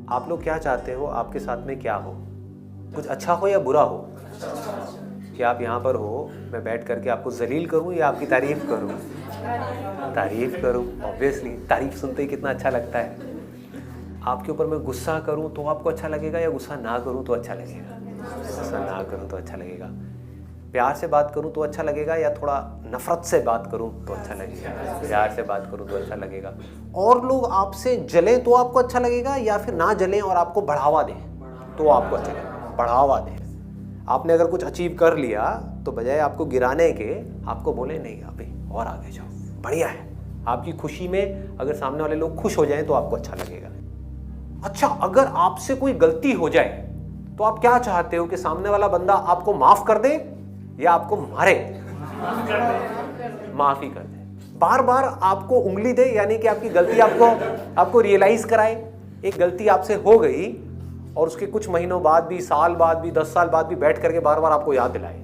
आप लोग क्या चाहते हो आपके साथ में क्या हो? कुछ अच्छा हो या बुरा हो? कि आप यहाँ पर हो, मैं बैठ करके आपको जलील करूँ या आपकी तारीफ करूँ? तारीफ करूँ। ऑब्वियसली तारीफ सुनते ही कितना अच्छा लगता है। आपके ऊपर मैं गुस्सा करूँ तो आपको अच्छा लगेगा या गुस्सा ना करूँ तो अच्छा लगेगा? गुस्सा ना करूँ तो अच्छा लगेगा। प्यार से बात करूँ तो अच्छा लगेगा या थोड़ा नफरत से बात करूँ तो अच्छा लगेगा? प्यार से बात करूँ तो अच्छा लगेगा। और लोग आपसे जलें तो आपको अच्छा लगेगा या फिर ना जलें और आपको बढ़ावा दें तो आपको अच्छा लगेगा? बढ़ावा दें। आपने अगर कुछ अचीव कर लिया तो बजाय आपको गिराने के आपको बोले नहीं अभी और आगे जाओ, बढ़िया है। आपकी खुशी में अगर सामने वाले लोग खुश हो जाएं तो आपको अच्छा लगेगा। अच्छा, अगर आपसे कोई गलती हो जाए तो आप क्या चाहते हो कि सामने वाला बंदा आपको माफ कर दे या आपको मारे? माफ ही कर दे। बार बार आपको उंगली दे, यानी कि आपकी गलती आपको रियलाइज कराए। एक गलती आपसे हो गई और उसके कुछ महीनों बाद भी, साल बाद भी, 10 साल बाद भी बैठ करके बार बार आपको याद दिलाए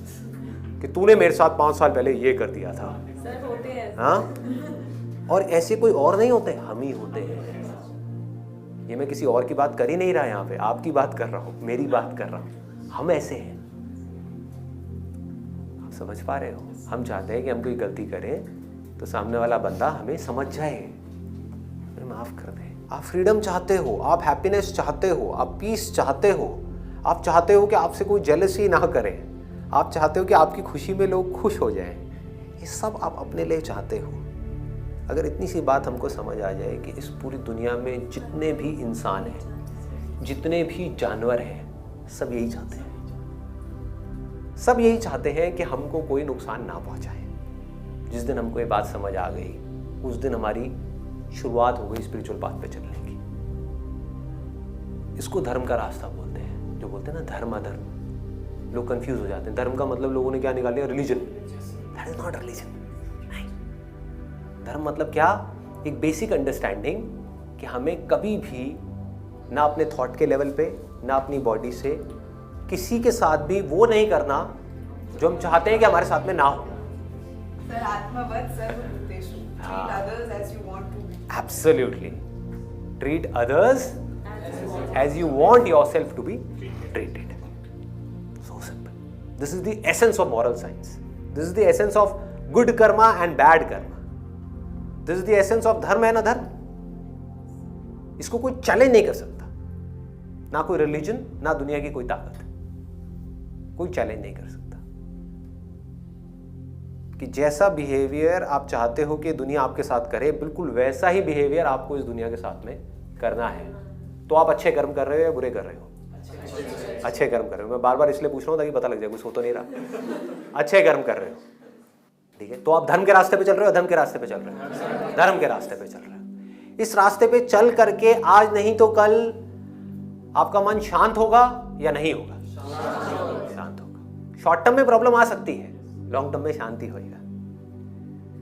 कि तूने मेरे साथ 5 साल पहले ये कर दिया था। सर होते हैं। हाँ, और ऐसे कोई और नहीं होते, हम ही होते हैं। ये मैं किसी और की बात कर ही नहीं रहा, यहाँ पे आपकी बात कर रहा हूँ, मेरी बात कर रहा हूँ। हम ऐसे हैं, आप समझ पा रहे हो? हम चाहते हैं कि हम कोई गलती करें तो सामने वाला बंदा हमें समझ जाए, हमें माफ कर दे। आप फ्रीडम चाहते हो, आप हैप्पीनेस चाहते हो, आप पीस चाहते हो, आप चाहते हो कि आपसे कोई जेलसी ना करे, आप चाहते हो कि आपकी खुशी में लोग खुश हो जाएं। ये सब आप अपने लिए चाहते हो। अगर इतनी सी बात हमको समझ आ जाए कि इस पूरी दुनिया में जितने भी इंसान हैं, जितने भी जानवर हैं, सब यही चाहते हैं। सब यही चाहते हैं कि हमको कोई नुकसान ना पहुंचाए। जिस दिन हमको ये बात समझ आ गई, उस दिन हमारी शुरुआत हो गई स्पिरिचुअल पाथ पे चलने की। इसको धर्म का रास्ता बोलते हैं। जो बोलते हैं ना धर्म अधर्म, लोग कंफ्यूज हो जाते हैं। धर्म का मतलब लोगों ने क्या निकाल लिया? Religion. That is not religion. धर्म मतलब क्या? एक बेसिक अंडरस्टैंडिंग कि हमें कभी भी ना अपने थॉट के लेवल पे, ना अपनी बॉडी से किसी के साथ भी वो नहीं करना जो हम चाहते हैं कि हमारे साथ में ना हो। सर आत्मवत सर्वभूतेषु, treat others as you want to be. Absolutely. Treat others as you want yourself to be treated. So simple. This is the essence of moral science. This is the essence of good karma and bad karma. This is the essence of धर्म है ना धर्म। इसको कोई challenge नहीं कर सकता, ना कोई रिलीजन, ना दुनिया की कोई ताकत। कोई चैलेंज नहीं कर सकता कि जैसा बिहेवियर आप चाहते हो कि दुनिया आपके साथ करे, बिल्कुल वैसा ही बिहेवियर आपको इस दुनिया के साथ में करना है। तो आप अच्छे कर्म कर रहे हो या बुरे कर रहे हो? अच्छे कर्म कर रहे हो। मैं बार बार इसलिए पूछ रहा हूं ताकि पता लग जाए, कुछ हो तो नहीं रहा। अच्छे कर्म कर रहे हो, ठीक है। तो आप धर्म के रास्ते पे चल रहे हो, धर्म के रास्ते पे चल रहे हो, धर्म के रास्ते पे चल रहे हो। इस रास्ते पे चल करके आज नहीं तो कल आपका मन शांत होगा या नहीं होगा? शांत होगा। शॉर्ट टर्म में प्रॉब्लम आ सकती है, लॉन्ग टर्म में शांति होएगा,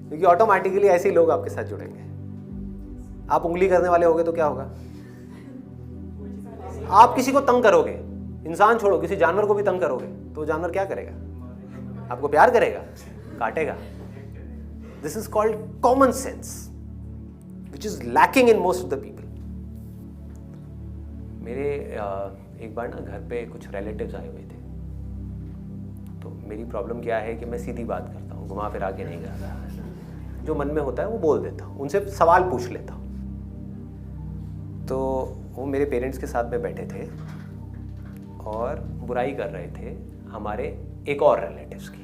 क्योंकि ऑटोमेटिकली ऐसे ही लोग आपके साथ जुड़ेंगे। आप उंगली करने वाले होगे तो क्या होगा? आप किसी को तंग करोगे, इंसान छोड़ो, किसी जानवर को भी तंग करोगे तो जानवर क्या करेगा? आपको प्यार करेगा? काटेगा। This is called common sense which is lacking in most of the people. मेरे एक बार ना घर पे कुछ रिलेटिव्स आए हुए थे। तो मेरी प्रॉब्लम क्या है कि मैं सीधी बात करता हूँ, घुमा फिरा के नहीं करता। जो मन में होता है वो बोल देता हूँ, उनसे सवाल पूछ लेता हूँ। तो वो मेरे पेरेंट्स के साथ में बैठे थे और बुराई कर रहे थे हमारे एक और रिलेटिव्स की।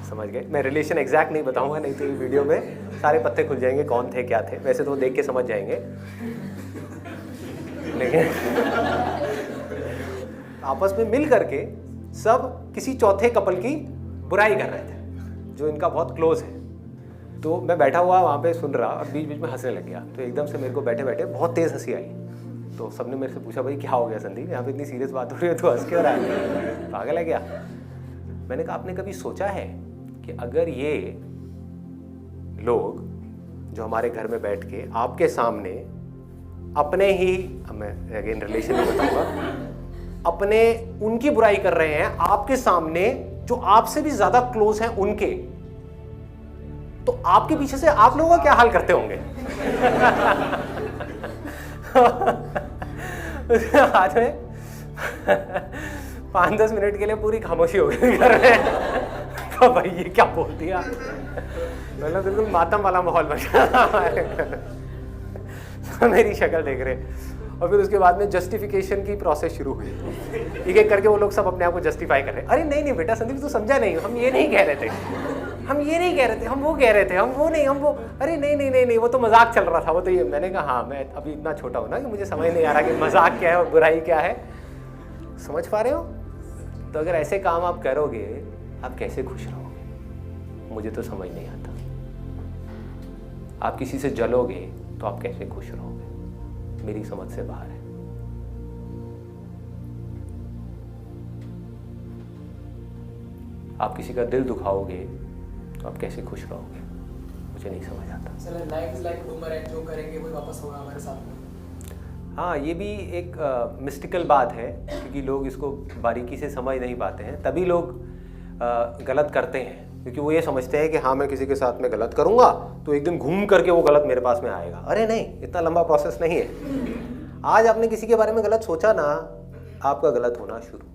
समझ गए? मैं रिलेशन एग्जैक्ट नहीं बताऊंगा, नहीं तो वीडियो में सारे पत्ते खुल जाएंगे कौन थे क्या थे। वैसे तो वो देख के समझ जाएंगे, लेकिन आपस में मिल करके सब किसी चौथे कपल की बुराई कर रहे थे जो इनका बहुत क्लोज है। तो मैं बैठा हुआ वहाँ पे सुन रहा और बीच बीच में हंसने लग गया। तो एकदम से मेरे को बैठे बैठे बहुत तेज़ हंसी आई। तो सबने मेरे से पूछा, भाई क्या हो गया संदीप, यहाँ पे इतनी सीरियस बात हो रही है तो हंस क्यों रहा है, पागल है क्या? मैंने कहा आपने कभी सोचा है कि अगर ये लोग जो हमारे घर में बैठ के आपके सामने अपने ही, मैं अगेन रिलेशन में बताऊंगा, अपने उनकी बुराई कर रहे हैं आपके सामने जो आपसे भी ज्यादा क्लोज हैं उनके, तो आपके पीछे से आप लोगों का क्या हाल करते होंगे? उसके हाथ में 5-10 मिनट के लिए पूरी खामोशी हो गई घर में। तो भाई ये क्या बोल दिया, मतलब बिल्कुल मातम वाला माहौल बन गया हमारे घर। तो मेरी शक्ल देख रहे, और फिर उसके बाद में जस्टिफिकेशन की प्रोसेस शुरू हुई। एक एक करके वो लोग सब अपने आप को जस्टिफाई कर रहे। अरे नहीं नहीं बेटा संदीप, तू समझा नहीं, हम ये नहीं कह रहे थे, हम ये नहीं कह रहे थे, हम वो कह रहे थे, हम वो नहीं, हम वो, अरे नहीं नहीं नहीं नहीं, वो तो मजाक चल रहा था, वो तो ये। मैंने कहा हाँ, मैं अभी इतना छोटा हूँ ना कि मुझे समझ नहीं आ रहा कि मजाक क्या है और बुराई क्या है। समझ पा रहे हो? तो अगर ऐसे काम आप करोगे, आप कैसे खुश रहोगे? मुझे तो समझ नहीं आता। आप किसी से जलोगे तो आप कैसे खुश रहोगे? मेरी समझ से बाहर है। आप किसी का दिल दुखाओगे तो आप कैसे खुश रहोगे? मुझे नहीं समझ आता। Sir life is like boomerang, जो करेंगे वो वापस होगा हमारे साथ में। हाँ, ये भी एक मिस्टिकल बात है, क्योंकि लोग इसको बारीकी से समझ नहीं पाते हैं, तभी लोग गलत करते हैं। क्योंकि वो ये समझते हैं कि हाँ मैं किसी के साथ में गलत करूँगा तो एक दिन घूम करके वो गलत मेरे पास में आएगा। अरे नहीं, इतना लंबा प्रोसेस नहीं है। आज आपने किसी के बारे में गलत सोचा ना, आपका गलत होना शुरू,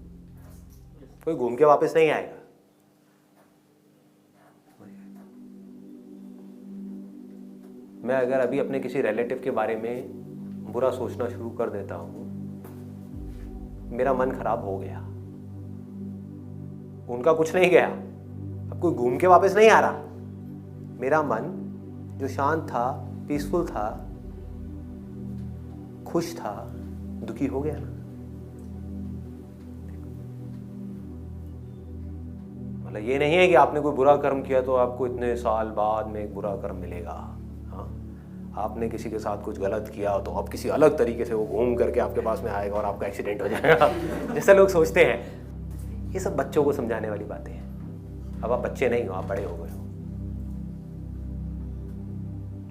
कोई घूम के वापस नहीं आएगा। मैं अगर अभी अपने किसी रिलेटिव के बारे में बुरा सोचना शुरू कर देता हूँ, मेरा मन खराब हो गया। उनका कुछ नहीं गया, अब कोई घूम के वापस नहीं आ रहा। मेरा मन जो शांत था, पीसफुल था, खुश था, दुखी हो गया ना। मतलब ये नहीं है कि आपने कोई बुरा कर्म किया तो आपको इतने साल बाद में एक बुरा कर्म मिलेगा। हाँ, आपने किसी के साथ कुछ गलत किया तो अब किसी अलग तरीके से वो घूम करके आपके पास में आएगा और आपका एक्सीडेंट हो जाएगा, जैसे लोग सोचते हैं। ये सब बच्चों को समझाने वाली बातें हैं। अब आप बच्चे नहीं हो, आप बड़े हो गए हो।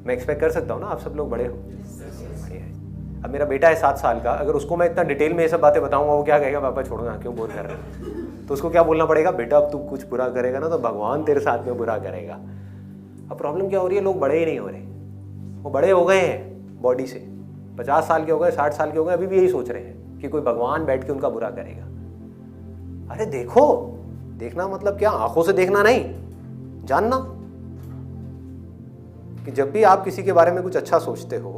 मैं एक्सपेक्ट कर सकता हूँ ना, आप सब लोग बड़े हो। अब मेरा बेटा है 7 साल का, अगर उसको मैं इतना डिटेल में ये सब बातें बताऊंगा, वो क्या कहेगा, पापा छोड़ो ना, क्यों बोर कर रहे हो? तो उसको क्या बोलना पड़ेगा, बेटा अब तू कुछ बुरा करेगा ना तो भगवान तेरे साथ में बुरा करेगा। अब प्रॉब्लम क्या हो रही है, लोग बड़े ही नहीं हो रहे। वो बड़े हो गए हैं बॉडी से, 50 साल के हो गए, 60 साल के हो गए, अभी भी यही सोच रहे हैं कि कोई भगवान बैठ के उनका बुरा करेगा। अरे देखो, देखना मतलब क्या, आंखों से देखना नहीं, जानना कि जब भी आप किसी के बारे में कुछ अच्छा सोचते हो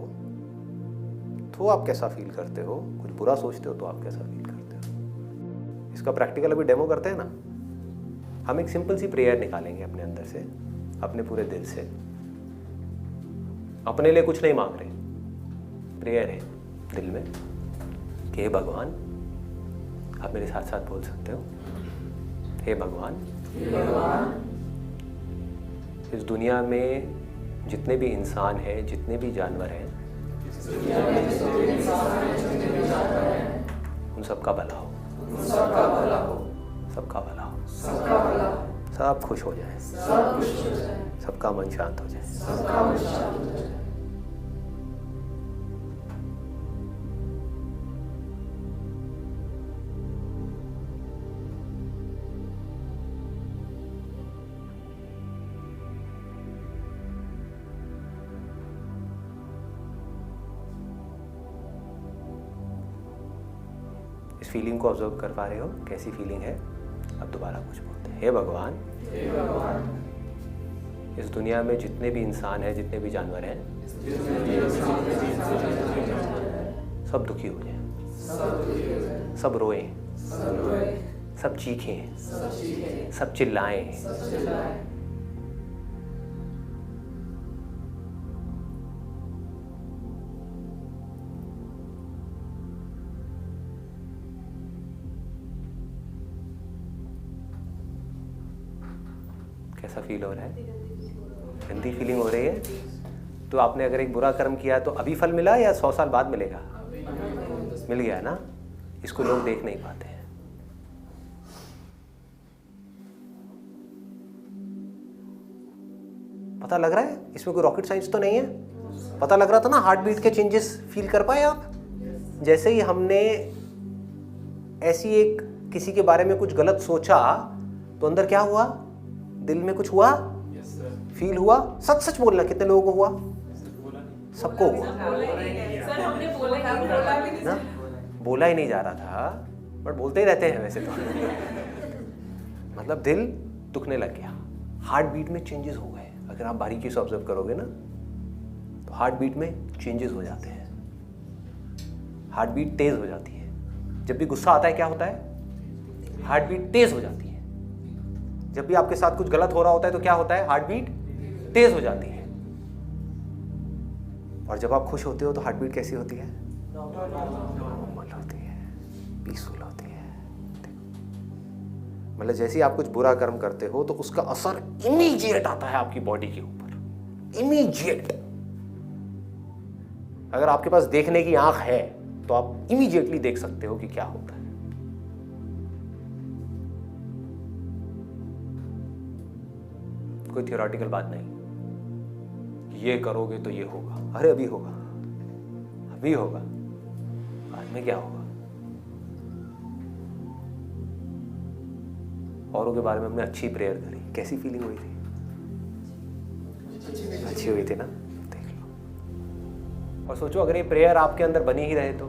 तो आप कैसा फील करते हो, कुछ बुरा सोचते हो तो आप कैसा फील करते हो। इसका प्रैक्टिकल अभी डेमो करते हैं ना। हम एक सिंपल सी प्रेयर निकालेंगे अपने अंदर से, अपने पूरे दिल से। अपने लिए कुछ नहीं मांग रहे, प्रेयर है दिल में कि हे भगवान, आप मेरे साथ साथ बोल सकते हो, हे भगवान, इस दुनिया में जितने भी इंसान हैं, जितने भी जानवर हैं, उन सबका भला हो, सबका भला हो, सब खुश हो जाए, सबका मन शांत हो जाए। इस फीलिंग को ऑब्जर्व कर पा रहे हो, कैसी फीलिंग है? अब दोबारा कुछ बोलते हैं, हे भगवान, इस दुनिया में जितने भी इंसान हैं, जितने भी जानवर हैं, सब दुखी हो जाएं, सब रोएं, सब चीखें, सब चिल्लाएं। कैसा फील हो रहा है? गंदी फीलिंग हो रही है? तो आपने अगर एक बुरा कर्म किया तो अभी फल मिला या 100 साल बाद मिलेगा? मिल गया ना। इसको लोग देख नहीं पाते हैं। पता लग रहा है? इसमें कोई रॉकेट साइंस तो नहीं है। पता लग रहा था ना, हार्ट बीट के चेंजेस फील कर पाए आप? जैसे ही हमने ऐसी एक किसी के बारे में कुछ गलत सोचा तो अंदर क्या हुआ? दिल में कुछ हुआ? फील हुआ? सच सच बोलना, कितने लोगों को हुआ? सबको हुआ। सर हमने बोला बोला भी नहीं ना, बोला ही नहीं जा रहा था, बट बोलते ही रहते हैं वैसे तो। मतलब दिल दुखने लग गया, हार्ट बीट में चेंजेस हो गए। अगर आप बारीकी से ऑब्जर्व करोगे ना तो हार्ट बीट में चेंजेस हो जाते हैं, हार्ट बीट तेज हो जाती है। जब भी गुस्सा आता है क्या होता है? हार्ट बीट तेज हो जाती है। जब भी आपके साथ कुछ गलत हो रहा होता है तो क्या होता है? हार्ट बीट तेज हो जाती है। और जब आप खुश होते हो तो हार्ट बीट कैसी होती है? नॉर्मल होती है, पीसफुल होती है। मतलब जैसे ही आप कुछ बुरा कर्म करते हो तो उसका असर इमीडिएट आता है आपकी बॉडी के ऊपर, इमीडिएट। अगर आपके पास देखने की आंख है तो आप इमीडिएटली देख सकते हो कि क्या होता है। कोई थियोरेटिकल बात नहीं, ये करोगे तो ये होगा। अरे अभी होगा, अभी होगा, बाद में क्या होगा? औरों के बारे में हमने अच्छी प्रेयर करी, कैसी फीलिंग हुई थी? अच्छी हुई थी ना? देख लो। और सोचो अगर ये प्रेयर आपके अंदर बनी ही रहे तो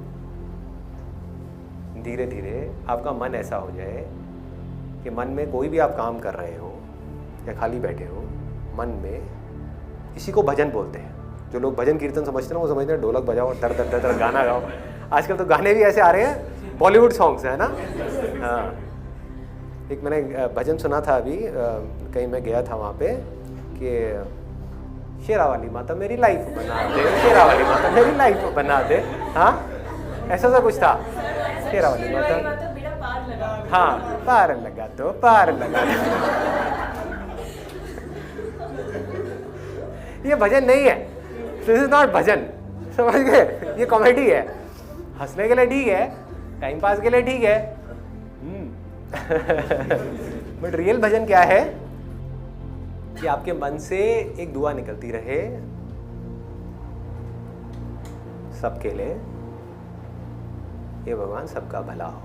धीरे धीरे आपका मन ऐसा हो जाए कि मन में कोई भी आप काम कर रहे हो या खाली बैठे हो, मन में किसी को भजन बोलते हैं। जो लोग भजन कीर्तन समझते हैं वो समझते हैं ढोलक बजाओ, दर दर दर दर गाना गाओ। आजकल तो गाने भी ऐसे आ रहे हैं, बॉलीवुड सॉन्ग्स है ना। हाँ, एक मैंने भजन सुना था अभी, कहीं मैं गया था वहाँ पे कि शेरा वाली माता मेरी लाइफ बना दे, शेरा वाली माता मेरी लाइफ बना दे। हाँ, ऐसा सा कुछ था, शेरा वाली माता। हाँ, पार लगा तो पार लगा। ये भजन नहीं है, दिस इज नॉट भजन, समझ गए? ये कॉमेडी है, हंसने के लिए ठीक है, टाइम पास के लिए ठीक है। बट रियल भजन क्या है? कि आपके मन से एक दुआ निकलती रहे सबके लिए, ये भगवान सबका भला हो,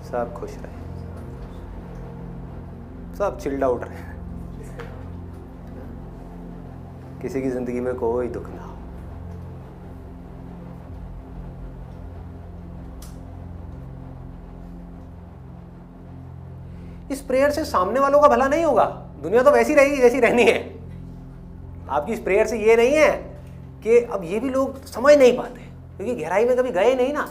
सब खुश रहे, सब चिल्ड आउट रहे, किसी की जिंदगी में कोई दुख ना हो। इस प्रेयर से सामने वालों का भला नहीं होगा, दुनिया तो वैसी रहेगी जैसी रहनी है। आपकी इस प्रेयर से ये नहीं है कि अब ये भी लोग समझ नहीं पाते क्योंकि गहराई में कभी गए नहीं ना।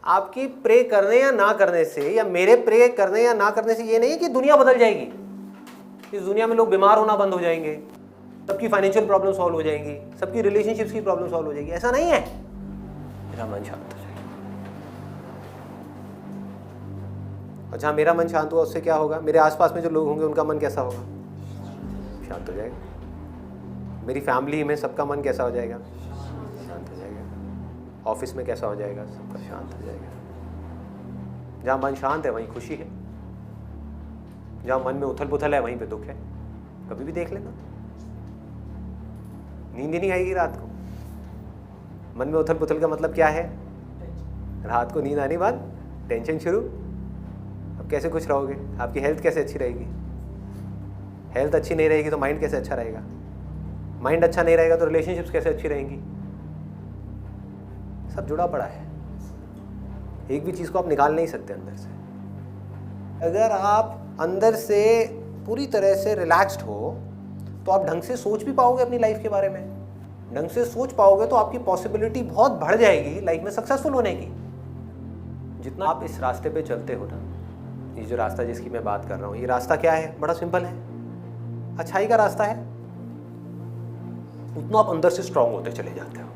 आपकी प्रे करने या ना करने से, या मेरे प्रे करने या ना करने से ये नहीं है कि दुनिया बदल जाएगी। इस दुनिया में लोग बीमार होना बंद हो जाएंगे, सबकी फाइनेंशियल प्रॉब्लम सॉल्व हो जाएंगी, सबकी रिलेशनशिप्स की प्रॉब्लम सॉल्व हो जाएगी, ऐसा नहीं है। मेरा मन शांत हो जाएगा। और जहाँ मेरा मन शांत हुआ उससे क्या होगा? मेरे आसपास में जो लोग होंगे उनका मन कैसा होगा? शांत हो जाएगा। मेरी फैमिली में सबका मन कैसा हो जाएगा? शांत हो जाएगा। ऑफिस में कैसा हो जाएगा? सबका शांत हो जाएगा। जहाँ मन शांत है वहीं खुशी है, जहाँ मन में उथल पुथल है वहीं पे दुख है। कभी भी देख लेना, नींद ही नहीं आएगी रात को। मन में उथल पुथल का मतलब क्या है? रात को नींद आने बाद टेंशन शुरू। अब कैसे खुश रहोगे? आपकी हेल्थ कैसे अच्छी रहेगी? हेल्थ अच्छी नहीं रहेगी तो माइंड कैसे अच्छा रहेगा? माइंड अच्छा नहीं रहेगा तो रिलेशनशिप्स कैसे अच्छी रहेंगी? सब जुड़ा पड़ा है, एक भी चीज़ को आप निकाल नहीं सकते अंदर से। अगर आप अंदर से पूरी तरह से रिलैक्स्ड हो तो आप ढंग से सोच भी पाओगे अपनी लाइफ के बारे में। ढंग से सोच पाओगे तो आपकी पॉसिबिलिटी बहुत बढ़ जाएगी लाइफ में सक्सेसफुल होने की। जितना आप इस रास्ते पे चलते हो ना, ये जो रास्ता जिसकी मैं बात कर रहा हूँ, ये रास्ता क्या है? बड़ा सिंपल है, अच्छाई का रास्ता है। उतना आप अंदर से स्ट्रांग होते चले जाते हो।